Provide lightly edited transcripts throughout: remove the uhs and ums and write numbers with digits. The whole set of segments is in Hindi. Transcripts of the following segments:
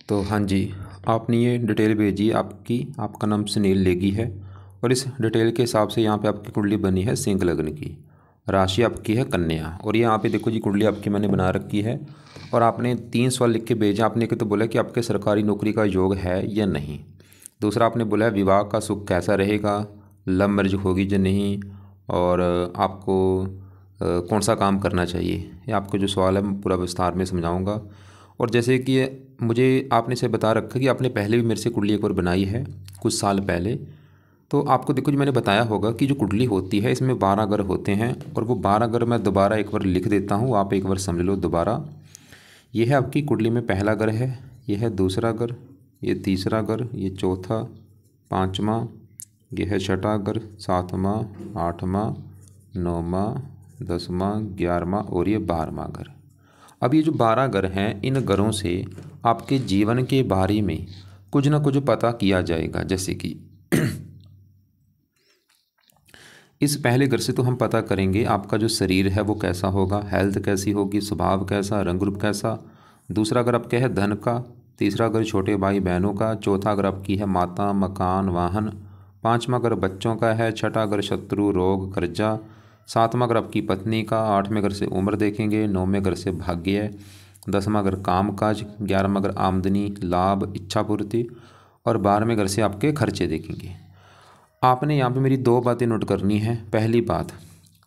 तो हाँ जी, आपने ये डिटेल भेजी है आपका नाम सुनील नेगी है। और इस डिटेल के हिसाब से यहाँ पे आपकी कुंडली बनी है सिंह लग्न की। राशि आपकी है कन्या। और ये यहाँ पे देखो जी, कुंडली आपकी मैंने बना रखी है। और आपने 3 सवाल लिख के भेजा। आपने एक तो बोला कि आपके सरकारी नौकरी का योग है या नहीं। दूसरा आपने बोला है विवाह का सुख कैसा रहेगा, लव मैरिज होगी या नहीं, और आपको कौन सा काम करना चाहिए। ये आपको जो सवाल है मैं पूरा विस्तार में समझाऊंगा। और जैसे कि मुझे आपने से बता रखा कि आपने पहले भी मेरे से कुंडली एक बार बनाई है कुछ साल पहले। तो आपको देखो जी, मैंने बताया होगा कि जो कुंडली होती है इसमें 12 ग्रह होते हैं। और वो 12 ग्रह मैं दोबारा एक बार लिख देता हूँ, आप एक बार समझ लो दोबारा। ये है आपकी कुंडली में पहला ग्रह है, ये है दूसरा ग्रह, ये तीसरा ग्रह, ये चौथा, पाँचवा, ये है छठा ग्रह, सातवां, आठवां, नौवां, 10वां, 11वां और ये 12वां ग्रह। अब ये जो 12 ग्रह हैं, इन ग्रहों से आपके जीवन के बारे में कुछ ना कुछ पता किया जाएगा। जैसे कि इस पहले ग्रह से तो हम पता करेंगे आपका जो शरीर है वो कैसा होगा, हेल्थ कैसी होगी, स्वभाव कैसा, रंग रूप कैसा। दूसरा ग्रह आपका है धन का, तीसरा ग्रह छोटे भाई बहनों का, चौथा ग्रह आपकी है माता, मकान, वाहन, पाँचवां ग्रह बच्चों का है, छठा ग्रह शत्रु, रोग, कर्जा, सातवां ग्रह आपकी पत्नी का, आठवें ग्रह से उम्र देखेंगे, नौवें ग्रह से भाग्य, 10वां ग्रह काम काज, 11वां ग्रह आमदनी, लाभ, इच्छा पूर्ति, और 12वें ग्रह से आपके खर्चे देखेंगे। आपने यहाँ पे मेरी 2 बातें नोट करनी है। पहली बात,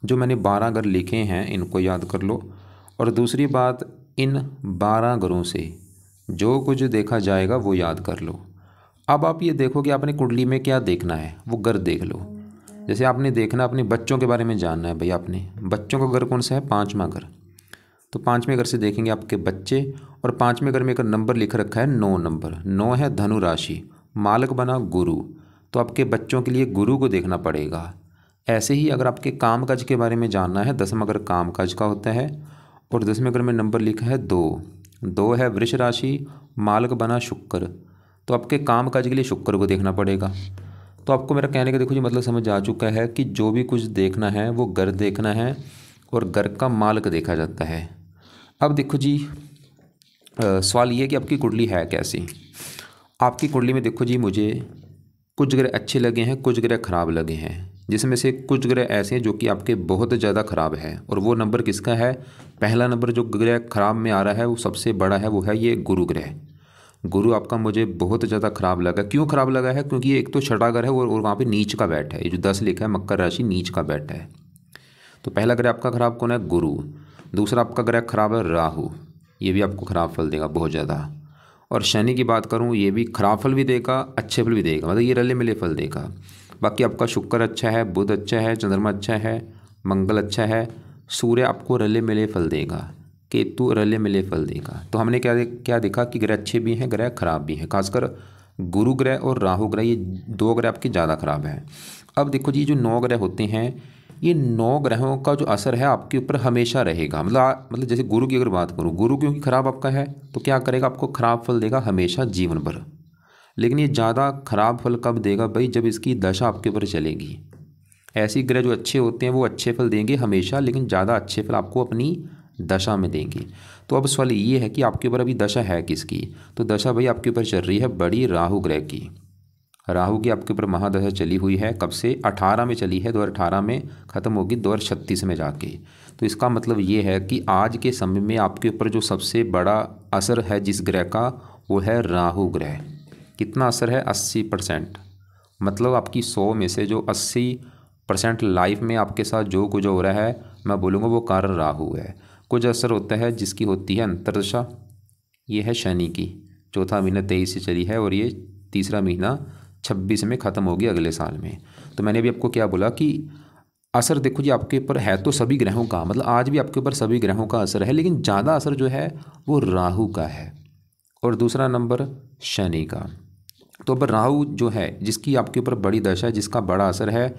जो मैंने 12 ग्रह लिखे हैं इनको याद कर लो। और दूसरी बात, इन 12 ग्रहों से जो कुछ देखा जाएगा वो याद कर लो। अब आप ये देखो कि आपने कुंडली में क्या देखना है, वो ग्रह देख लो। जैसे आपने देखना, अपने बच्चों के बारे में जानना है भाई, आपने बच्चों का ग्रह कौन सा है, 5वां ग्रह। तो 5वें ग्रह से देखेंगे आपके बच्चे। और 5वें ग्रह में एक नंबर लिख रखा है 9 नंबर, 9 है धनु राशि, मालक बना गुरु। तो आपके बच्चों के लिए गुरु को देखना पड़ेगा। ऐसे ही अगर आपके काम काज के बारे में जानना है, 10वां ग्रह काम काज का होता है। और 10वें ग्रह में नंबर लिखा है 2, 2 है वृष राशि, मालक बना शुक्र। तो आपके काम काज के लिए शुक्र को देखना पड़ेगा। तो आपको मेरा कहने का देखो जी मतलब समझ आ चुका है कि जो भी कुछ देखना है वो ग्रह देखना है और ग्रह का मालक देखा जाता है। अब देखो जी, सवाल ये है कि आपकी कुंडली है कैसी। आपकी कुंडली में देखो जी, मुझे कुछ ग्रह अच्छे लगे हैं, कुछ ग्रह खराब लगे हैं। जिसमें से कुछ ग्रह ऐसे हैं जो कि आपके बहुत ज़्यादा खराब है। और वो नंबर किसका है, पहला नंबर जो ग्रह खराब में आ रहा है वो सबसे बड़ा है, वो है ये गुरु ग्रह। गुरु आपका मुझे बहुत ज़्यादा खराब लगा। क्यों खराब लगा है, क्योंकि ये एक तो छठा ग्रह है और वहाँ पे नीच का बैठ है। ये जो 10 लिखा है मकर राशि, नीच का बैठ है। तो पहला ग्रह आपका खराब कौन है, गुरु। दूसरा आपका ग्रह खराब है राहु, ये भी आपको खराब फल देगा बहुत ज़्यादा। और शनि की बात करूँ, ये भी खराब फल भी देगा, अच्छे फल भी देगा, मतलब ये रले मिले फल देगा। बाकी आपका शुक्र अच्छा है, बुध अच्छा है, चंद्रमा अच्छा है, मंगल अच्छा है, सूर्य आपको रले मिले फल देगा, केतु रले मिले फल देगा। तो हमने क्या क्या देखा कि ग्रह अच्छे भी हैं, ग्रह खराब भी हैं। खासकर गुरु ग्रह और राहु ग्रह, ये 2 ग्रह आपके ज़्यादा खराब हैं। अब देखो जी, जो 9 ग्रह होते हैं, ये 9 ग्रहों का जो असर है आपके ऊपर हमेशा रहेगा। मतलब जैसे गुरु की अगर बात करूँ, गुरु क्योंकि खराब आपका है तो क्या करेगा, आपको खराब फल देगा हमेशा जीवन भर। लेकिन ये ज़्यादा खराब फल कब देगा भाई, जब इसकी दशा आपके ऊपर चलेगी। ऐसी ग्रह जो अच्छे होते हैं वो अच्छे फल देंगे हमेशा, लेकिन ज़्यादा अच्छे फल आपको अपनी दशा में देंगे। तो अब सवाल ये है कि आपके ऊपर अभी दशा है किसकी। तो दशा भाई आपके ऊपर चल रही है बड़ी राहु ग्रह की। राहु की आपके ऊपर महादशा चली हुई है, कब से, 18 में चली है, 2018 में ख़त्म होगी 2036 में जाके। तो इसका मतलब ये है कि आज के समय में आपके ऊपर जो सबसे बड़ा असर है जिस ग्रह का, वो है राहु ग्रह। कितना असर है, 80%। मतलब आपकी 100 में से जो 80% लाइफ में आपके साथ जो कुछ हो रहा है, मैं बोलूँगा वो कारण राहु है। कुछ असर होता है जिसकी होती है अंतर्दशा, ये है शनि की, चौथा महीना 23 से चली है और ये तीसरा महीना 26 में ख़त्म होगी अगले साल में। तो मैंने भी आपको क्या बोला कि असर देखो जी आपके ऊपर है तो सभी ग्रहों का, मतलब आज भी आपके ऊपर सभी ग्रहों का असर है, लेकिन ज़्यादा असर जो है वो राहु का है और दूसरा नंबर शनि का। तो अब राहु जो है जिसकी आपके ऊपर बड़ी दशा है, जिसका बड़ा असर है,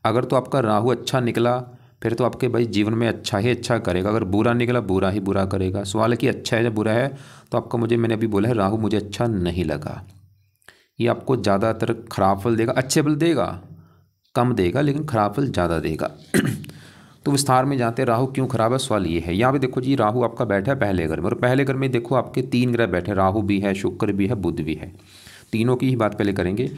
अगर तो आपका राहु अच्छा निकला फिर तो आपके भाई जीवन में अच्छा ही अच्छा करेगा, अगर बुरा निकला बुरा ही बुरा करेगा। सवाल है कि अच्छा है या बुरा है, तो आपका मैंने अभी बोला है राहु मुझे अच्छा नहीं लगा। ये आपको ज़्यादातर खराब फल देगा, अच्छे फल देगा कम देगा, लेकिन खराब फल ज़्यादा देगा। तो विस्तार में जाते हैं राहु क्यों खराब है। सवाल ये है, यहाँ पे देखो जी राहु आपका बैठा है पहले घर में, और पहले घर में देखो आपके 3 ग्रह बैठे, राहु भी है, शुक्र भी है, बुध भी है। तीनों की ही बात पहले करेंगे।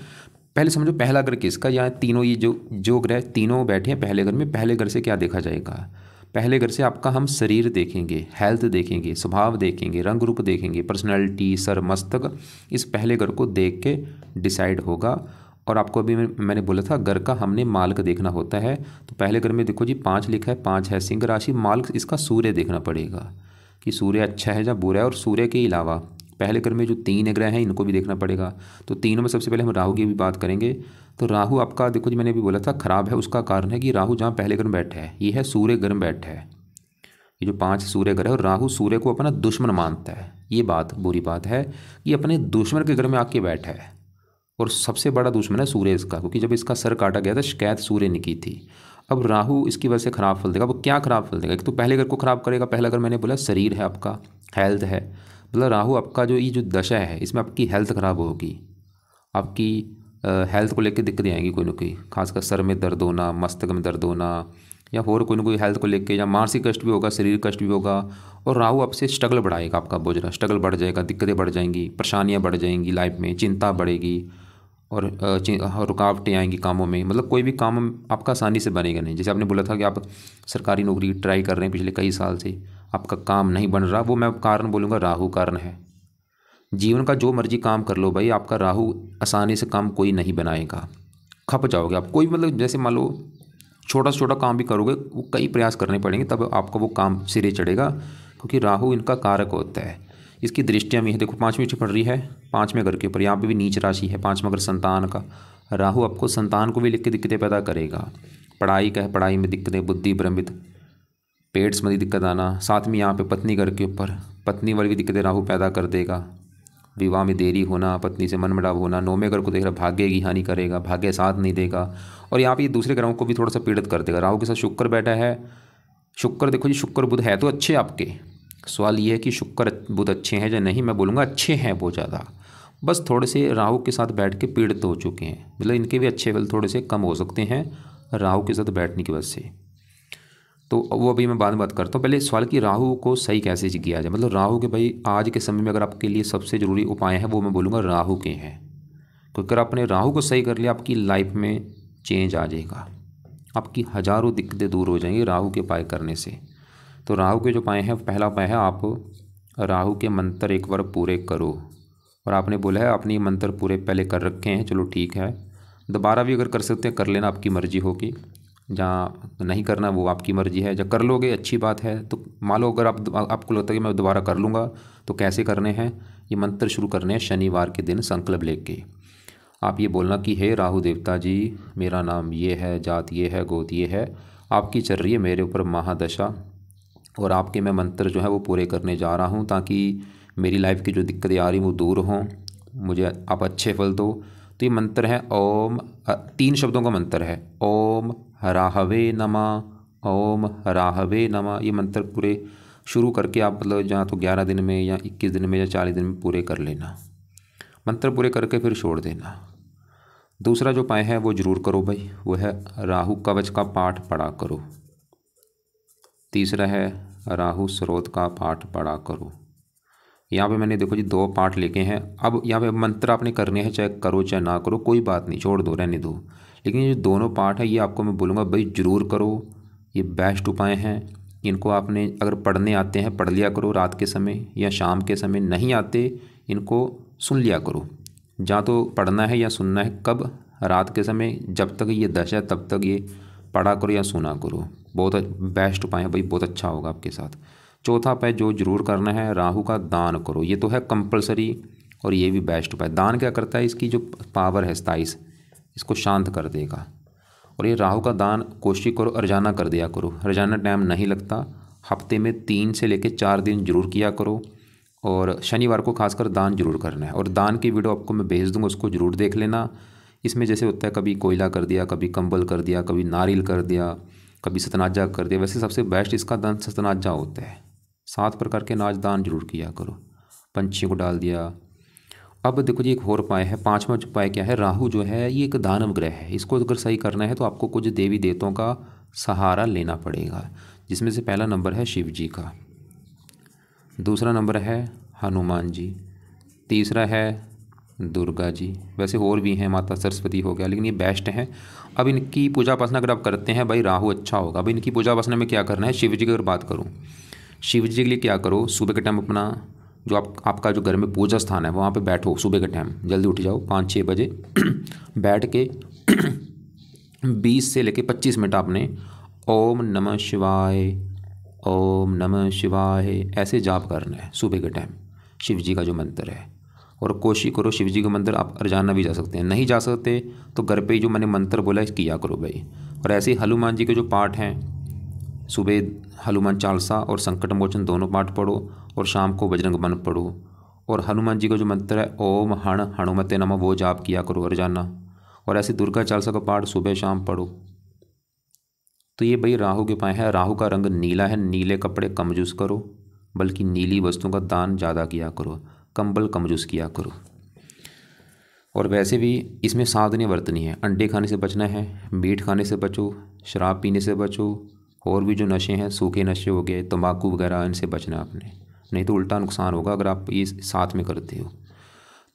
पहले समझो पहला घर किसका, यहाँ तीनों ये जो ग्रह तीनों बैठे हैं पहले घर में, पहले घर से क्या देखा जाएगा। पहले घर से आपका हम शरीर देखेंगे, हेल्थ देखेंगे, स्वभाव देखेंगे, रंग रूप देखेंगे, पर्सनैलिटी, सर, मस्तक, इस पहले घर को देख के डिसाइड होगा। और आपको अभी मैंने बोला था घर का हमने मालिक देखना होता है। तो पहले घर में देखो जी 5 लिखा है, 5 है सिंह राशि, मालिक इसका सूर्य देखना पड़ेगा कि सूर्य अच्छा है या बुरा है। और सूर्य के अलावा पहले घर में जो 3 ग्रह हैं इनको भी देखना पड़ेगा। तो तीनों में सबसे पहले हम राहु की भी बात करेंगे। तो राहु आपका देखो जी मैंने भी बोला था खराब है, उसका कारण है कि राहु जहाँ पहले घर में बैठा है ये है सूर्य घर में बैठा है। ये जो 5 सूर्य ग्रह है और राहु सूर्य को अपना दुश्मन मानता है। ये बात बुरी बात है कि अपने दुश्मन के घर में आके बैठा है, और सबसे बड़ा दुश्मन है सूर्य इसका, क्योंकि जब इसका सर काटा गया था शिकायत सूर्य ने की थी। अब राहु इसकी वजह से खराब फल देगा। अब क्या खराब फल देगा, एक तो पहले घर को खराब करेगा। पहला घर मैंने बोला शरीर है आपका, हेल्थ है, मतलब राहु आपका जो ये जो दशा है इसमें आपकी हेल्थ खराब होगी। आपकी हेल्थ को लेकर दिक्कतें आएंगी कोई ना कोई, खासकर सर में दर्द होना, मस्तक में दर्द होना, या और कोई ना कोई हेल्थ को लेकर, या मानसिक कष्ट भी होगा, शरीर कष्ट भी होगा। और राहु आपसे स्ट्रगल बढ़ाएगा, आपका बोझ रहा स्ट्रगल बढ़ जाएगा, दिक्कतें बढ़ जाएंगी, परेशानियाँ बढ़ जाएंगी लाइफ में, चिंता बढ़ेगी, और रुकावटें आएंगी कामों में। मतलब कोई भी काम आपका आसानी से बनेगा नहीं। जैसे आपने बोला था कि आप सरकारी नौकरी ट्राई कर रहे हैं पिछले कई साल से, आपका काम नहीं बन रहा, वो मैं कारण बोलूँगा राहु कारण है। जीवन का जो मर्जी काम कर लो भाई, आपका राहु आसानी से काम कोई नहीं बनाएगा, खप जाओगे आप। कोई मतलब जैसे मान लो छोटा से छोटा काम भी करोगे वो कई प्रयास करने पड़ेंगे तब आपका वो काम सिरे चढ़ेगा, क्योंकि राहु इनका कारक होता है। इसकी दृष्टियाँ भी है, देखो 5वीं पड़ रही है 5वें घर के ऊपर, यहाँ पे भी नीच राशि है 5वां घर संतान का। राहु आपको संतान को भी लिख के दिक्कतें पैदा करेगा। पढ़ाई का है, पढ़ाई में दिक्कतें, बुद्धि भ्रमित, पेट संबंधी दिक्कत आना। साथ में यहाँ पे पत्नी घर के ऊपर पत्नी वाली भी दिक्कतें राहु पैदा कर देगा। विवाह में देरी होना, पत्नी से मनमुटाव होना। 9वें घर को देख रहा भाग्य की हानि करेगा, भाग्य साथ नहीं देगा। और यहाँ पे ये दूसरे ग्रहों को भी थोड़ा सा पीड़ित कर देगा। राहु के साथ शुक्र बैठा है। शुक्र देखो जी शुक्र बुध है तो अच्छे आपके। सवाल ये है कि शुक्र बुध अच्छे हैं या नहीं, मैं बोलूँगा अच्छे हैं बहुत ज़्यादा, बस थोड़े से राहु के साथ बैठ के पीड़ित हो चुके हैं। मतलब इनके भी अच्छे फल थोड़े से कम हो सकते हैं राहु के साथ बैठने की वजह से। तो वो अभी मैं बाद में बात करता हूँ। पहले सवाल कि राहु को सही कैसे किया जाए। मतलब राहु के भाई आज के समय में अगर आपके लिए सबसे ज़रूरी उपाय है वो मैं बोलूँगा राहु के हैं, क्योंकि अगर आपने राहु को सही कर लिया आपकी लाइफ में चेंज आ जाएगा, आपकी हज़ारों दिक्कतें दूर हो जाएंगी राहु के उपाय करने से। तो राहु के जो उपाय हैं, पहला उपाय है आप राहु के मंत्र एक बार पूरे करो। और आपने बोला है आपने ये मंत्र पूरे पहले कर रखे हैं, चलो ठीक है, दोबारा भी अगर कर सकते हैं कर लेना, आपकी मर्जी होगी। जहाँ नहीं करना वो आपकी मर्जी है, जब कर लोगे अच्छी बात है। तो मान लो अगर आपको लगता है कि मैं दोबारा कर लूँगा, तो कैसे करने हैं ये मंत्र शुरू करने हैं शनिवार के दिन संकल्प लेके। आप ये बोलना कि हे राहु देवता जी, मेरा नाम ये है, जात ये है, गोत ये है, आपकी चल रही है मेरे ऊपर महादशा, और आपके मैं मंत्र जो है वो पूरे करने जा रहा हूँ ताकि मेरी लाइफ की जो दिक्कतें आ रही वो दूर हों, मुझे आप अच्छे फल दो। तो ये मंत्र है ओम, 3 शब्दों का मंत्र है, ओम राहवे नमः, ओम राहवे नमः। ये मंत्र पूरे शुरू करके आप मतलब जहाँ तो 11 दिन में या 21 दिन में या 40 दिन में पूरे कर लेना। मंत्र पूरे करके फिर छोड़ देना। दूसरा जो उपाय है वो जरूर करो भाई, वो है राहु कवच का पाठ पढ़ा करो। तीसरा है राहु स्रोत का पाठ पढ़ा करो। यहाँ पे मैंने देखो जी 2 पाठ लिखे हैं। अब यहाँ पे मंत्र आपने करने हैं, चाहे करो चाहे ना करो कोई बात नहीं, छोड़ दो, रहने दो। लेकिन ये जो दोनों पाठ है ये आपको मैं बोलूँगा भाई ज़रूर करो, ये बेस्ट उपाय हैं। इनको आपने अगर पढ़ने आते हैं पढ़ लिया करो रात के समय या शाम के समय, नहीं आते इनको सुन लिया करो। जहाँ तो पढ़ना है या सुनना है कब, रात के समय, जब तक ये दशा है तब तक ये पढ़ा करो या सुना करो। बहुत बेस्ट उपाय है भाई, बहुत अच्छा होगा आपके साथ। चौथा उपाय जो जरूर करना है, राहु का दान करो। ये तो है कंपलसरी और ये भी बेस्ट उपाय। दान क्या करता है, इसकी जो पावर है 27 इसको शांत कर देगा। और ये राहु का दान कोशिश करो रोजाना कर दिया करो, रोजाना टाइम नहीं लगता, हफ्ते में 3 से लेकर 4 दिन जरूर किया करो। और शनिवार को खासकर दान जरूर करना है। और दान की वीडियो आपको मैं भेज दूँगा, उसको जरूर देख लेना। इसमें जैसे होता है कभी कोयला कर दिया, कभी कंबल कर दिया, कभी नारियल कर दिया, कभी सतनाजा कर दिया। वैसे सबसे बेस्ट इसका दान सतनाजा होता है। 7 प्रकार के नाच दान जरूर किया करो। पंछी को डाल दिया। अब देखो जी एक और उपाय है, 5वां उपाय क्या है, राहु जो है ये एक दानव ग्रह है। इसको अगर सही करना है तो आपको कुछ देवी देवताओं का सहारा लेना पड़ेगा, जिसमें से पहला नंबर है शिव जी का, दूसरा नंबर है हनुमान जी, तीसरा है दुर्गा जी। वैसे और भी हैं, माता सरस्वती हो गया, लेकिन ये बेस्ट हैं। अब इनकी पूजा उपासना अगर आप करते हैं भाई, राहु अच्छा होगा। अब इनकी पूजा उपासना में क्या करना है, शिव जी की अगर बात करूँ, शिव जी के लिए क्या करो, सुबह के टाइम अपना जो आपका जो घर में पूजा स्थान है वहाँ पे बैठो, सुबह के टाइम जल्दी उठ जाओ 5-6 बजे बैठ के 20 से लेके 25 मिनट आपने ओम नमः शिवाय, ओम नमः शिवाय ऐसे जाप करना है सुबह के टाइम, शिव जी का जो मंत्र है। और कोशिश करो शिव जी का मंत्र आप रोजाना भी जा सकते हैं, नहीं जा सकते तो घर पे ही जो मैंने मंत्र बोला है किया करो भाई। और ऐसे ही हनुमान जी के जो पाठ हैं, सुबह हनुमान चालीसा और संकट मोचन दोनों पाठ पढ़ो, और शाम को बजरंग बन पढ़ो। और हनुमान जी का जो मंत्र है ओम हण हनुमते नमः वो जाप किया करो रोजाना। और ऐसे दुर्गा चालीसा का पाठ सुबह शाम पढ़ो। तो ये भाई राहु के उपाय है। राहु का रंग नीला है, नीले कपड़े कम यूज़ करो, बल्कि नीली वस्तुओं का दान ज़्यादा किया करो, कंबल कम यूज़ किया करो। और वैसे भी इसमें सावधानी बरतनी है, अंडे खाने से बचना है, मीट खाने से बचो, शराब पीने से बचो, और भी जो नशे हैं सूखे नशे हो गए, तंबाकू वगैरह, इनसे बचना आपने, नहीं तो उल्टा नुकसान होगा अगर आप ये साथ में करते हो।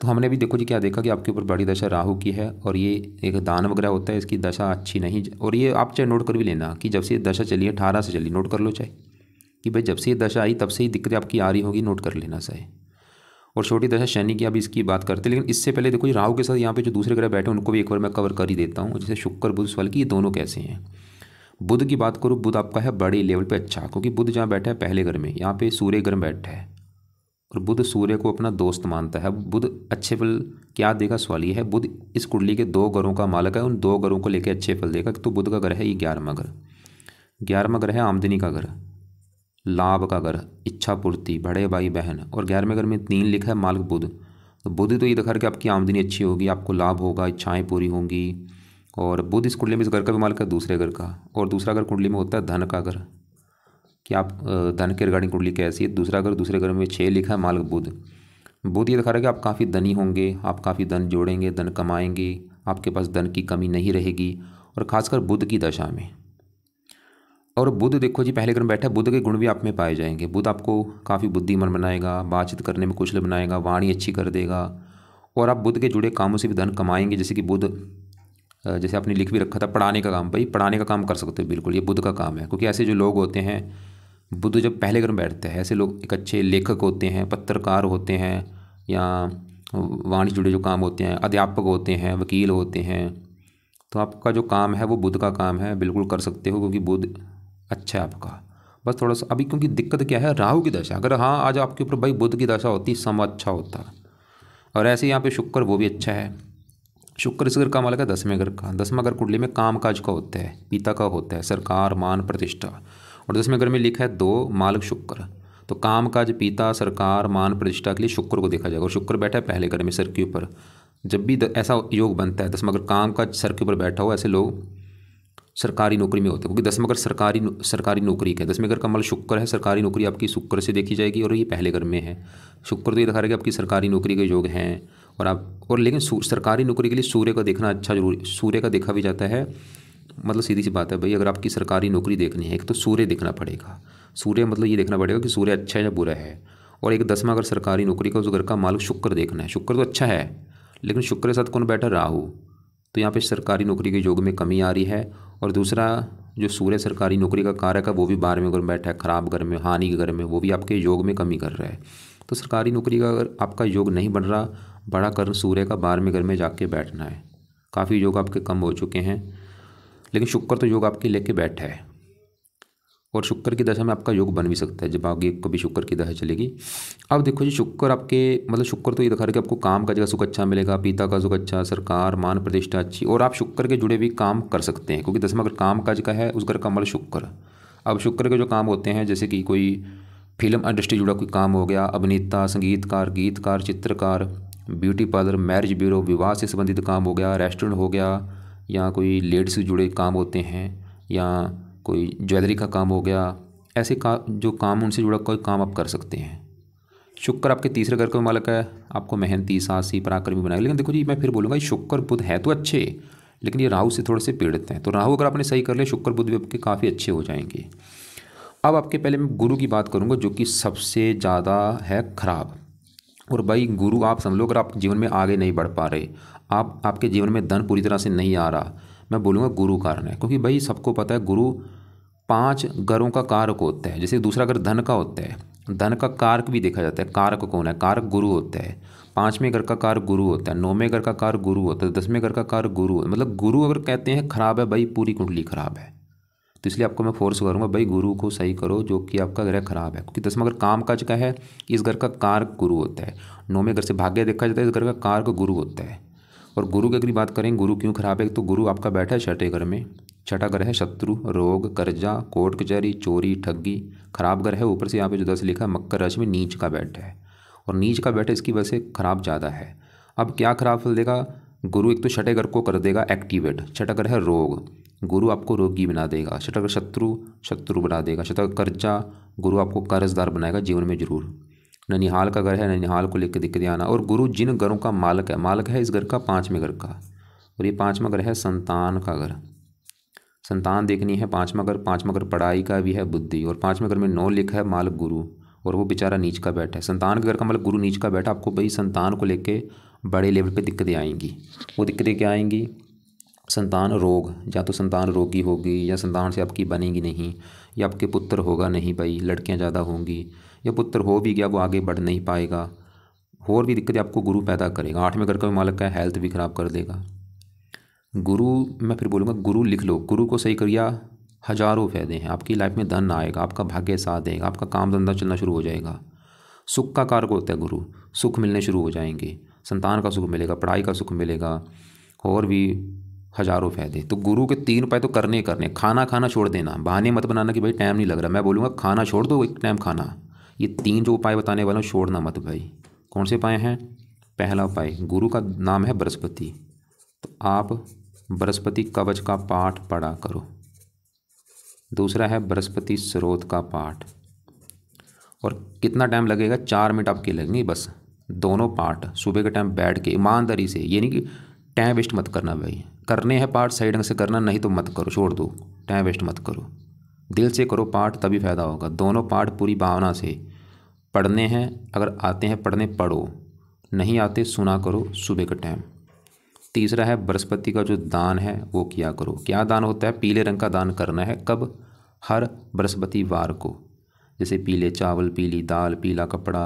तो हमने भी देखो जी क्या देखा कि आपके ऊपर बड़ी दशा राहु की है, और ये एक दान वगैरह होता है, इसकी दशा अच्छी नहीं। और ये आप चाहे नोट कर भी लेना कि जब से ये दशा चली है 18 से चली, नोट कर लो चाहे कि भाई जब से ये दशा आई तब से ही दिक्कतें आपकी आ रही होगी, नोट कर लेना चाहे। और छोटी दशा शनि की, अब इसकी बात करते हैं, लेकिन इससे पहले देखो जी राहु के साथ यहाँ पे जो दूसरे ग्रह बैठे हैं उनको भी एक बार मैं कवर कर ही देता हूँ। जैसे शुक्र बुध वाले की ये दोनों कैसे हैं। बुध की बात करूँ, बुध आपका है बड़े लेवल पे अच्छा, क्योंकि बुध जहाँ बैठा है पहले घर में, यहाँ पे सूर्य ग्रह बैठा है, और बुध सूर्य को अपना दोस्त मानता है। बुध अच्छे फल क्या देगा, सवाल ये है। बुध इस कुंडली के 2 ग्रहों का मालक है, उन 2 ग्रहों को लेकर अच्छे फल देगा। तो बुध का ग्रह है ये 11वां घर, 11वां ग्रह है आमदनी का घर, लाभ का घर, इच्छा पूर्ति, बड़े भाई बहन। और 11वें घर में 3 लिखा है मालक बुध, तो बुध तो ये दिखा रहा है कि आपकी आमदनी अच्छी होगी, आपको लाभ होगा, इच्छाएं पूरी होंगी। और बुध इस कुंडली में इस घर का भी मालक है, दूसरे घर का। और दूसरा घर कुंडली में होता है धन का घर, कि आप धन के रिगार्डिंग कुंडली कैसी है। दूसरा घर, दूसरे घर में 6 लिखा है मालक बुध। बुध ये दिखा रहा है कि आप काफ़ी धनी होंगे, आप काफ़ी धन जोड़ेंगे, धन कमाएंगे, आपके पास धन की कमी नहीं रहेगी, और खासकर बुध की दशा में। और बुध देखो जी पहले घर में बैठा है, बुध के गुण भी आप में पाए जाएंगे। बुध आपको काफ़ी बुद्धिमान बनाएगा, बातचीत करने में कुशल बनाएगा, वाणी अच्छी कर देगा, और आप बुध के जुड़े कामों से भी धन कमाएंगे। जैसे कि बुध, जैसे आपने लिख भी रखा था पढ़ाने का काम, भाई पढ़ाने का काम कर सकते हो बिल्कुल, ये बुध का काम है। क्योंकि ऐसे जो लोग होते हैं, बुध जब पहले घर में बैठते हैं, ऐसे लोग एक अच्छे लेखक होते हैं, पत्रकार होते हैं, या वाणी से जुड़े जो काम होते हैं, अध्यापक होते हैं, वकील होते हैं। तो आपका जो काम है वो बुध का काम है, बिल्कुल कर सकते हो, क्योंकि बुध अच्छा है आपका। बस थोड़ा सा अभी क्योंकि दिक्कत क्या है, राहु की दशा। अगर हाँ आज आपके ऊपर भाई बुध की दशा होती, समय अच्छा होता। और ऐसे यहाँ पे शुक्र वो भी अच्छा है। शुक्र इस घर का मालक है 10वें घर का, 10वां घर कुंडली में काम काज का होता है, पिता का होता है, सरकार मान प्रतिष्ठा। और 10वें घर में लिखा है 2 मालक शुक्र, तो काम काज, पिता, सरकार, मान प्रतिष्ठा के लिए शुक्र को देखा जाएगा। और शुक्र बैठा है पहले घर में सर के ऊपर। जब भी ऐसा योग बनता है 10वां घर काम काज सर के ऊपर बैठा हो, ऐसे लोग सरकारी नौकरी में होते हैं, क्योंकि 10वां घर सरकारी नौकरी का, 10वें घर का मालक शुक्र है, सरकारी नौकरी आपकी शुक्र से देखी जाएगी। और ये पहले घर में है शुक्र, तो ये दिखा रहा है कि आपकी सरकारी नौकरी के योग हैं। और आप और लेकिन सरकारी नौकरी के लिए सूर्य का देखना अच्छा जरूरी, सूर्य का देखा भी जाता है। मतलब सीधी सी बात है भाई, अगर आपकी सरकारी नौकरी देखनी है, एक तो सूर्य देखना पड़ेगा। सूर्य मतलब ये देखना पड़ेगा कि सूर्य अच्छा है या बुरा है। और एक 10वां अगर सरकारी नौकरी का, उस घर का मालक शुक्र देखना है। शुक्र तो अच्छा है, लेकिन शुक्र के साथ कौन बैठा, राहु, तो यहाँ पे सरकारी नौकरी के योग में कमी आ रही है। और दूसरा जो सूर्य सरकारी नौकरी का कारक है वो भी 12वें घर में बैठा है, खराब घर में, हानि के घर में, वो भी आपके योग में कमी कर रहा है। तो सरकारी नौकरी का अगर आपका योग नहीं बन रहा, बड़ा कारण सूर्य का 12वें घर में जाके बैठना है। काफ़ी योग आपके कम हो चुके हैं, लेकिन शुक्र तो योग आपके लेके बैठा है। और शुक्र की दशा में आपका योग बन भी सकता है जब आगे कभी शुक्र की दशा चलेगी। अब देखो जी शुक्र आपके मतलब शुक्र तो ये दिखा रहा है कि आपको काम का जगह सुख अच्छा मिलेगा, पिता का सुख अच्छा, सरकार मान प्रतिष्ठा अच्छी। और आप शुक्र के जुड़े भी काम कर सकते हैं, क्योंकि 10वां अगर काम काज का है, उस घर का मल शुक्र। अब शुक्र के जो काम होते हैं, जैसे कि कोई फिल्म इंडस्ट्री जुड़ा कोई काम हो गया, अभिनेता, संगीतकार, गीतकार, चित्रकार, ब्यूटी पार्लर, मैरिज ब्यूरो, विवाह से संबंधित काम हो गया, रेस्टोरेंट हो गया, या कोई लेडीज से जुड़े काम होते हैं, या कोई ज्वेलरी का काम हो गया, ऐसे का जो काम उनसे जुड़ा कोई काम आप कर सकते हैं। शुक्र आपके तीसरे घर का मालक है, आपको मेहनती, साहसी, पराक्रमी बनाएगा। लेकिन देखो जी मैं फिर बोलूँगा शुक्र बुध है तो अच्छे, लेकिन ये राहु से थोड़े से पीड़ित हैं। तो राहु अगर आपने सही कर लिया, शुक्र बुध भी आपके काफ़ी अच्छे हो जाएंगे। अब आपके पहले मैं गुरु की बात करूँगा, जो कि सबसे ज़्यादा है खराब। और भाई गुरु आप समझ लो, अगर आप जीवन में आगे नहीं बढ़ पा रहे, आपके जीवन में धन पूरी तरह से नहीं आ रहा, मैं बोलूँगा गुरु कारण है। क्योंकि भाई सबको पता है गुरु 5 घरों का कारक होता है। जैसे दूसरा घर धन का होता है, धन का कारक भी देखा जाता है। कारक कौन है? कारक गुरु होता है। 5वें घर का कारक गुरु होता है, 9वें घर का कारक गुरु होता है, 10वें घर का कारक गुरु होता है। मतलब गुरु अगर कहते हैं खराब है भाई, पूरी कुंडली खराब है। तो इसलिए आपको मैं फोर्स करूंगा भाई गुरु को सही करो, जो कि आपका ग्रह खराब है। क्योंकि 10वां घर काम काज का है, इस घर का कारक गुरु होता है। 9वें घर से भाग्य देखा जाता है, इस घर का कारक गुरु होता है। और गुरु की अगर बात करें गुरु क्यों खराब है, तो गुरु आपका बैठा है 6ठे घर में। 6ठा घर है शत्रु, रोग, कर्जा, कोर्ट कचहरी, चोरी, ठगी। खराब घर है। ऊपर से यहाँ पे जो 10 लिखा है, मकर राशि में नीच का बैठा है। और नीच का बैठा इसकी वजह से खराब ज़्यादा है। अब क्या खराब फल देगा गुरु? एक तो 6ठे घर को कर देगा एक्टिवेट। 6ठा घर है रोग, गुरु आपको रोगी बना देगा। 6ठा घर शत्रु, शत्रु बना देगा। 6ठा घर कर्जा, गुरु आपको कर्जदार बनाएगा जीवन में जरूर। ननिहाल का घर है, ननिहाल को लेकर दिक्कत आना। और गुरु जिन घरों का मालिक है इस घर का 5वें घर का। और ये 5वां घर है संतान का घर। संतान देखनी है 5वां घर। 5वां घर पढ़ाई का भी है, बुद्धि। और 5वें घर में 9 लिखा है मालिक गुरु, और वो बेचारा नीच का बैठा है। संतान के घर का मालिक गुरु नीच का बैठा, आपको भाई संतान को लेके बड़े लेवल पे दिक्कतें आएंगी। वो दिक्कतें क्या आएंगी? संतान रोग, या तो संतान रोगी होगी, या संतान से आपकी बनेगी नहीं, या आपके पुत्र होगा नहीं भाई, लड़कियां ज़्यादा होंगी, या पुत्र हो भी गया वो आगे बढ़ नहीं पाएगा। और भी दिक्कतें आपको गुरु पैदा करेगा। 8वें घर का भी मालिक है, हेल्थ भी खराब कर देगा गुरु। मैं फिर बोलूँगा गुरु लिख लो, गुरु को सही करिए, हज़ारों फायदे हैं। आपकी लाइफ में धन आएगा, आपका भाग्य साथ देगा, आपका काम धंधा चलना शुरू हो जाएगा। सुख का कारक होता है गुरु, सुख मिलने शुरू हो जाएंगे। संतान का सुख मिलेगा, पढ़ाई का सुख मिलेगा, और भी हज़ारों फायदे। तो गुरु के 3 उपाय तो करने ही करने। खाना छोड़ देना, बहाने मत बनाना कि भाई टाइम नहीं लग रहा। मैं बोलूँगा खाना छोड़ दो, एक टाइम खाना। ये 3 जो उपाय बताने वाला हूँ, छोड़ना मत भाई। कौन से उपाय हैं? पहला उपाय, गुरु का नाम है बृहस्पति, तो आप बृहस्पति कवच का पाठ पढ़ा करो। दूसरा है बृहस्पति स्रोत का पाठ। और कितना टाइम लगेगा? 4 मिनट आपके लगेंगे बस। दोनों पाठ सुबह के टाइम बैठ के ईमानदारी से, ये नहीं कि टाइम वेस्ट मत करना भाई। करने हैं पाठ सही ढंग से करना, नहीं तो मत करो, छोड़ दो। टाइम वेस्ट मत करो, दिल से करो पाठ, तभी फ़ायदा होगा। दोनों पाठ पूरी भावना से पढ़ने हैं। अगर आते हैं पढ़ने पढ़ो, नहीं आते सुना करो सुबह के टाइम। तीसरा है बृहस्पति का जो दान है वो किया करो। क्या दान होता है? पीले रंग का दान करना है। कब? हर बृहस्पतिवार को। जैसे पीले चावल, पीली दाल, पीला कपड़ा,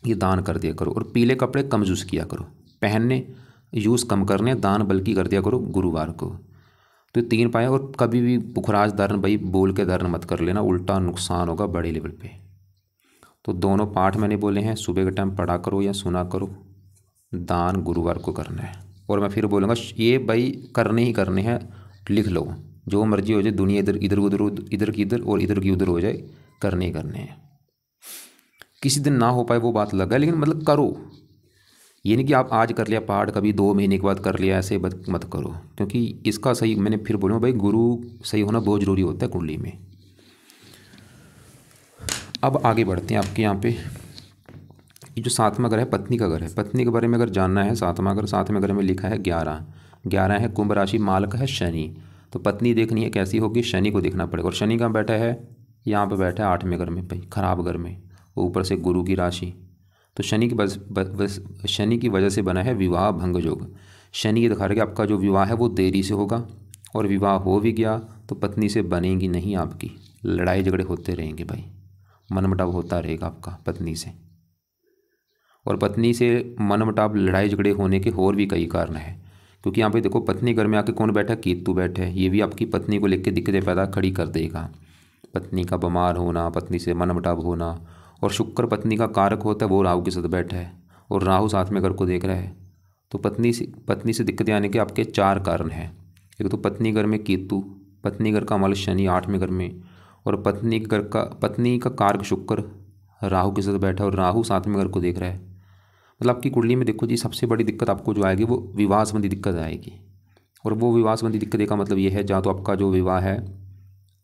ये दान कर दिया करो। और पीले कपड़े कम यूज़ किया करो, पहनने यूज़ कम करने, दान बल्कि कर दिया करो गुरुवार को। तो 3 पाए। और कभी भी पुखराज धारण भाई बोल के धारण मत कर लेना, उल्टा नुकसान होगा बड़े लेवल पे। तो दोनों पाठ मैंने बोले हैं, सुबह के टाइम पढ़ा करो या सुना करो। दान गुरुवार को करना है। और मैं फिर बोलूँगा ये भाई करने ही करने हैं, लिख लो। जो मर्जी हो जाए, दुनिया इधर इधर उधर, इधर की इधर और इधर की उधर हो जाए, करने ही करने हैं। किसी दिन ना हो पाए वो बात अलग है, लेकिन मतलब करो। ये नहीं कि आप आज कर लिया पाठ, कभी 2 महीने के बाद कर लिया, ऐसे मत करो। क्योंकि इसका सही, मैंने फिर बोलूँगा भाई गुरु सही होना बहुत ज़रूरी होता है कुंडली में। अब आगे बढ़ते हैं। आपके यहाँ पे ये जो 7वां घर है पत्नी का घर है। पत्नी के बारे में अगर जानना है, 7वां घर, 7वें घर में लिखा है 11 है कुंभ राशि, मालक है शनि। तो पत्नी देखनी है कैसी होगी, शनि को देखना पड़ेगा। और शनि कहाँ बैठा है? यहाँ पे बैठा है 8वें घर में भाई, खराब घर में। ऊपर से गुरु की राशि, तो शनि की वजह से बना है विवाह भंग योग। शनि ये दिखा रहा है कि आपका जो विवाह है वो देरी से होगा, और विवाह हो भी गया तो पत्नी से बनेगी नहीं आपकी। लड़ाई झगड़े होते रहेंगे भाई, मनमुटाव होता रहेगा आपका पत्नी से। और पत्नी से मनमुटाव, लड़ाई झगड़े होने के और भी कई कारण हैं। क्योंकि यहाँ पे देखो पत्नी घर में आके कौन बैठा है? केतु बैठा है। ये भी आपकी पत्नी को लेकर दिक्कतें पैदा खड़ी कर देगा। पत्नी का बीमार होना, पत्नी से मनमुटाव होना। और शुक्र पत्नी का कारक होता है, वो राहु के साथ बैठा है, और राहु 7वें घर को देख रहा है। तो पत्नी से दिक्कतें आने के आपके 4 कारण हैं। एक तो पत्नी घर में केतु, पत्नी घर का मालिक शनि 8वें घर में, और पत्नी का कारक शुक्र राहु के साथ बैठा है, और राहु 7वें घर को देख रहा है। मतलब आपकी कुंडली में देखो जी, सबसे बड़ी दिक्कत आपको जो आएगी वो विवाह संबंधी दिक्कत आएगी। और वो विवाह संबंधी दिक्कत का मतलब ये है, जहाँ तो आपका जो विवाह है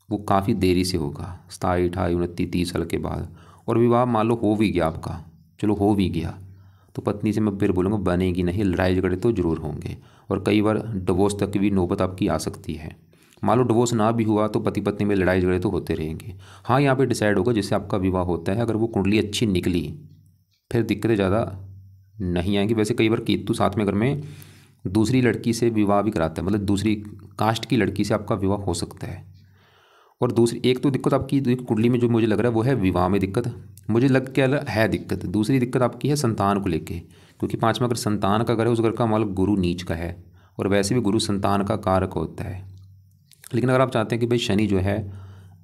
वो काफ़ी देरी से होगा, 27, 28, 29, 30 साल के बाद। और विवाह मान लो हो भी गया आपका, चलो हो भी गया, तो पत्नी से मैं फिर बोलूँगा बनेगी नहीं, लड़ाई झगड़े तो ज़रूर होंगे और कई बार डिवोर्स तक की भी नौबत आपकी आ सकती है। मान लो डिवोर्स ना भी हुआ तो पति पत्नी में लड़ाई झगड़े तो होते रहेंगे। हाँ, यहाँ पे डिसाइड होगा जिससे आपका विवाह होता है, अगर वो कुंडली अच्छी निकली फिर दिक्कतें ज़्यादा नहीं आएंगी। वैसे कई बार केतु साथ में अगर में दूसरी लड़की से विवाह भी कराता है, मतलब दूसरी कास्ट की लड़की से आपका विवाह हो सकता है। और दूसरी एक तो दिक्कत आपकी कुंडली में जो मुझे लग रहा है वो है विवाह में दिक्कत, मुझे लग क्या है दिक्कत। दूसरी दिक्कत आपकी है संतान को लेके, क्योंकि पाँचवा अगर संतान का घर है उस घर का मालिक गुरु नीच का है और वैसे भी गुरु संतान का कारक होता है। लेकिन अगर आप चाहते हैं कि भाई शनि जो है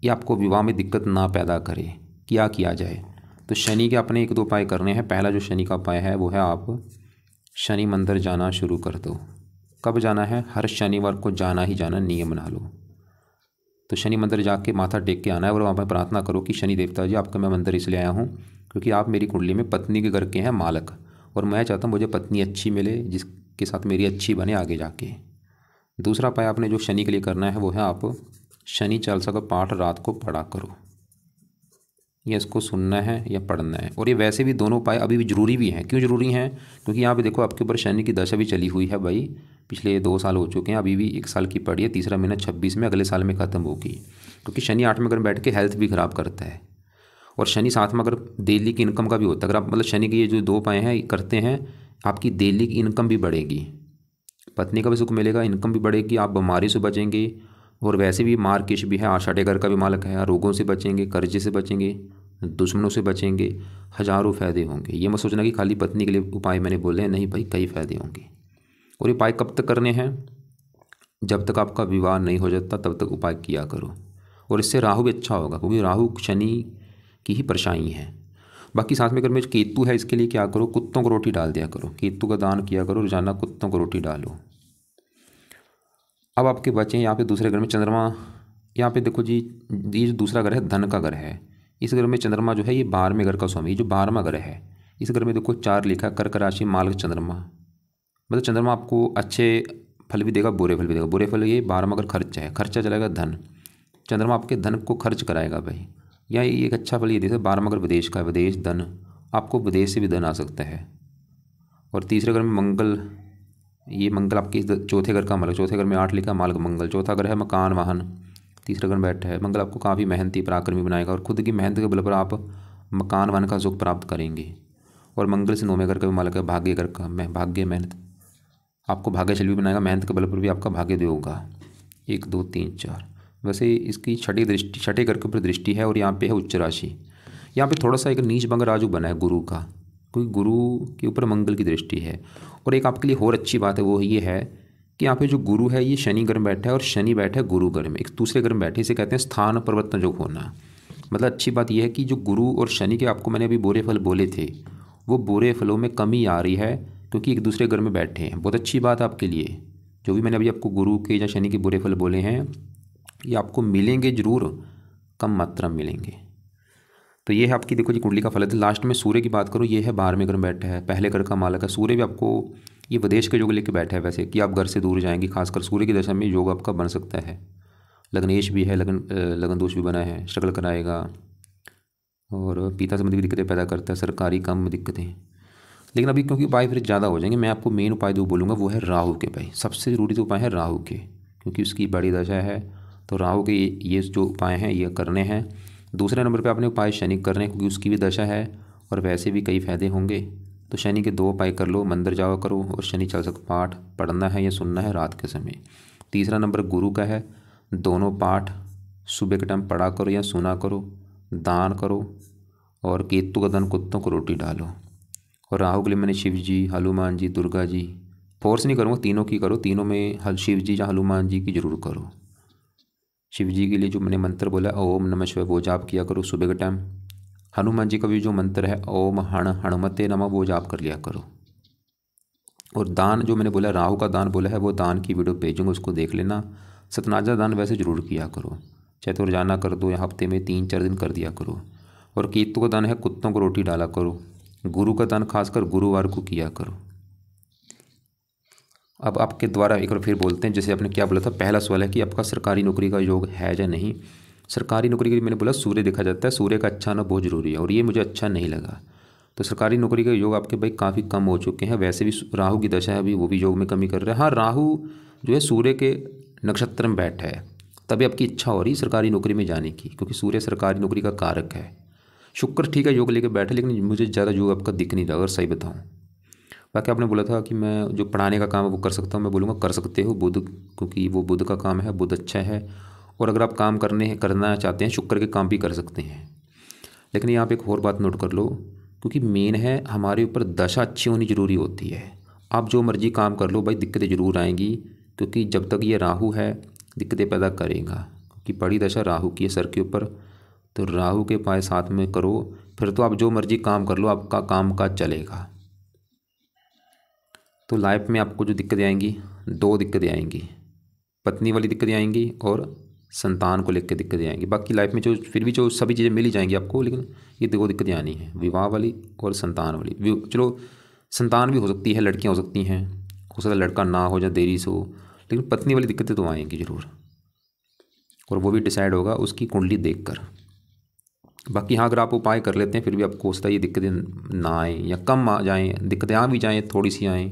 ये आपको विवाह में दिक्कत ना पैदा करे, क्या किया जाए, तो शनि के अपने एक दो उपाय करने हैं। पहला जो शनि का उपाय है वो है आप शनि मंदिर जाना शुरू कर दो। कब जाना है? हर शनिवार को जाना ही जाना, नियम बना लो। तो शनि मंदिर जाके माथा टेक के आना है और वहाँ पर प्रार्थना करो कि शनि देवता जी आपका मैं मंदिर इसलिए आया हूँ क्योंकि आप मेरी कुंडली में पत्नी के घर के हैं मालक और मैं चाहता हूँ मुझे पत्नी अच्छी मिले जिसके साथ मेरी अच्छी बने आगे जाके। दूसरा उपाय आपने जो शनि के लिए करना है वो है आप शनि चालीसा का पाठ रात को पढ़ा करो, या इसको सुनना है या पढ़ना है। और ये वैसे भी दोनों उपाय अभी भी ज़रूरी भी हैं। क्यों ज़रूरी हैं? क्योंकि यहाँ पे देखो आपके ऊपर शनि की दशा भी चली हुई है भाई, पिछले 2 साल हो चुके हैं, अभी भी 1 साल की पड़ी है, तीसरा महीना 26 में, अगले साल में ख़त्म होगी। क्योंकि शनि 8 में अगर बैठ के हेल्थ भी ख़राब करता है और शनि 7 में अगर डेली की इनकम का भी होता है। अगर आप मतलब शनि के ये जो 2 उपाय हैं करते हैं आपकी डेली की इनकम भी बढ़ेगी, पत्नी का भी सुख मिलेगा, इनकम भी बढ़ेगी, आप बीमारी से बचेंगे और वैसे भी मार्केश भी है, आषाढ़े घर का भी मालक है, रोगों से बचेंगे, कर्जे से बचेंगे, दुश्मनों से बचेंगे, हज़ारों फ़ायदे होंगे। ये मत सोचना कि खाली पत्नी के लिए उपाय मैंने बोले हैं, नहीं भाई कई फ़ायदे होंगे। और ये उपाय कब तक करने हैं? जब तक आपका विवाह नहीं हो जाता तब तक उपाय किया करो। और इससे राहु भी अच्छा होगा क्योंकि राहु शनि की ही परछाई है। बाकी साथ में अगर में केतु है इसके लिए क्या करो, कुत्तों को रोटी डाल दिया करो, केतु का दान किया करो, रोजाना कुत्तों को रोटी डालो। अब आपके बचे यहाँ पे दूसरे घर में चंद्रमा, यहाँ पे देखो जी ये जो दूसरा घर है धन का घर है, इस घर में चंद्रमा जो है ये 12वें घर का स्वामी, जो 12वां घर है इस घर में देखो 4 लिखा, कर्क राशि मालक चंद्रमा। मतलब चंद्रमा आपको अच्छे फल भी देगा बुरे फल भी देगा। बुरे फल ये 12वां घर खर्चा है, खर्चा चलाएगा धन, चंद्रमा आपके धन को खर्च कराएगा भाई। या एक अच्छा फल ये देता है 12वां घर विदेश का है, विदेश धन, आपको विदेश से भी धन आ सकता है। और तीसरे घर में मंगल, ये मंगल आपके चौथे घर का मालक, चौथे घर में 8 लिखा मालक मंगल, चौथा घर है मकान वाहन, तीसरा घर बैठा है। मंगल आपको काफ़ी मेहनती पराक्रमी बनाएगा और खुद की मेहनत के बल पर आप मकान वाहन का सुख प्राप्त करेंगे। और मंगल से 9वें घर का भी मालक है भाग्य घर का, भाग्य मेहनत, आपको भाग्यशाली भी बनाएगा, मेहनत के बल पर भी आपका भाग्य दे होगा। 1 2 3 4, वैसे इसकी छठे घर के ऊपर दृष्टि है और यहाँ पे है उच्च राशि। यहाँ पे थोड़ा सा एक नीच भंग राजू बना है गुरु का, क्योंकि गुरु के ऊपर मंगल की दृष्टि है। और एक आपके लिए और अच्छी बात है वो ये है कि यहाँ पे जो गुरु है ये शनि घर में बैठा है और शनि बैठा है गुरु घर में, एक दूसरे घर में बैठे, इसे कहते हैं स्थान परिवर्तन योग होना। मतलब अच्छी बात यह है कि जो गुरु और शनि के आपको मैंने अभी बुरे फल बोले थे वो बुरे फलों में कमी आ रही है क्योंकि एक दूसरे घर में बैठे हैं। बहुत अच्छी बात है आपके लिए, जो भी मैंने अभी आपको गुरु के या शनि के बुरे फल बोले हैं ये आपको मिलेंगे ज़रूर, कम मात्रा में मिलेंगे। तो ये है आपकी देखो जी कुंडली का फल है। लास्ट में सूर्य की बात करो, ये है 12वें घर में बैठा है, पहले घर का मालक है। सूर्य भी आपको ये विदेश के योग लेके बैठा है वैसे, कि आप घर से दूर जाएंगे, खासकर सूर्य की दशा में योग आपका बन सकता है। लग्नेश भी है, लगन दोष भी बना है, स्ट्रगल कराएगा और पिता संबंधी भी दिक्कतें पैदा करता है, सरकारी काम में दिक्कतें। लेकिन अभी क्योंकि उपाय फिर ज़्यादा हो जाएंगे, मैं आपको मेन उपाय जो बोलूँगा वो है राहु के भाई, सबसे ज़रूरी तो उपाय है राहु के, क्योंकि उसकी बड़ी दशा है। तो राहु के ये जो उपाय हैं ये करने हैं। दूसरे नंबर पे आपने उपाय शनि करने क्योंकि उसकी भी दशा है और वैसे भी कई फ़ायदे होंगे। तो शनि के 2 उपाय कर लो, मंदिर जाओ करो और शनि चालीसा का पाठ पढ़ना है या सुनना है रात के समय। तीसरा नंबर गुरु का है, दोनों पाठ सुबह के टाइम पढ़ा करो या सुना करो, दान करो। और केतु का दान कुत्तों को रोटी डालो। और राहु के लिए मैंने शिव जी, हनुमान जी, दुर्गा जी, फोर्स नहीं करूँगा, तीनों की करो, तीनों में शिव जी या हनुमान जी की जरूर करो। शिव जी के लिए जो मैंने मंत्र बोला ओम नमः शिवाय वो जाप किया करो सुबह के टाइम। हनुमान जी का भी जो मंत्र है ओम हनुमते नमः वो जाप कर लिया करो। और दान जो मैंने बोला राहु का दान बोला है वो दान की वीडियो भेजूँगा, उसको देख लेना। सतनाजा दान वैसे ज़रूर किया करो, चाहे तो रोजाना कर दो या हफ्ते में 3-4 दिन कर दिया करो। और केतु का दान है कुत्तों को रोटी डाला करो। गुरु का दान खासकर गुरुवार को किया करो। अब आपके द्वारा एक बार फिर बोलते हैं, जैसे आपने क्या बोला था, पहला सवाल है कि आपका सरकारी नौकरी का योग है या नहीं। सरकारी नौकरी के लिए मैंने बोला सूर्य देखा जाता है, सूर्य का अच्छा आना बहुत ज़रूरी है और ये मुझे अच्छा नहीं लगा। तो सरकारी नौकरी के योग आपके भाई काफ़ी कम हो चुके हैं। वैसे भी राहु की दशा है अभी, वो भी योग में कमी कर रहा है। हाँ, राहु जो है सूर्य के नक्षत्र में बैठा है, तभी आपकी इच्छा हो रही सरकारी नौकरी में जाने की, क्योंकि सूर्य सरकारी नौकरी का कारक है। शुक्र ठीक है योग लेके बैठे, लेकिन मुझे ज़्यादा योग आपका दिख नहीं रहा अगर सही बताऊँ। बाकी आपने बोला था कि मैं जो पढ़ाने का काम है वो कर सकता हूँ, मैं बोलूँगा कर सकते हो बुध, क्योंकि वो बुध का काम है, बुध अच्छा है। और अगर आप काम करना चाहते हैं शुक्र के काम भी कर सकते हैं। लेकिन यहाँ पे एक और बात नोट कर लो, क्योंकि मेन है हमारे ऊपर दशा अच्छी होनी ज़रूरी होती है। आप जो मर्जी काम कर लो भाई, दिक्कतें ज़रूर आएंगी, क्योंकि जब तक ये राहु है दिक्कतें पैदा करेगा, क्योंकि बड़ी दशा राहु की है सर के ऊपर। तो राहु के पाए साथ में करो, फिर तो आप जो मर्जी काम कर लो, आपका काम का चलेगा। तो लाइफ में आपको जो दिक्कतें आएंगी, दो दिक्कतें आएंगी, पत्नी वाली दिक्कतें आएंगी और संतान को लेकर दिक्कतें आएंगी। बाकी लाइफ में जो फिर भी जो सभी चीज़ें मिल ही जाएंगी आपको, लेकिन ये दो दिक्कतें आनी हैं, विवाह वाली और संतान वाली। चलो संतान भी हो सकती है, लड़कियां हो सकती हैं, हो सकता है लड़का ना हो या देरी से हो, लेकिन पत्नी वाली दिक्कतें तो आएंगी ज़रूर, और वो भी डिसाइड होगा उसकी कुंडली देखकर। बाकी हाँ, अगर आप उपाय कर लेते हैं फिर भी आपको हो सकता है ये दिक्कतें ना आएँ या कम आ जाएँ, दिक्कतें आ भी जाएँ थोड़ी सी आएँ,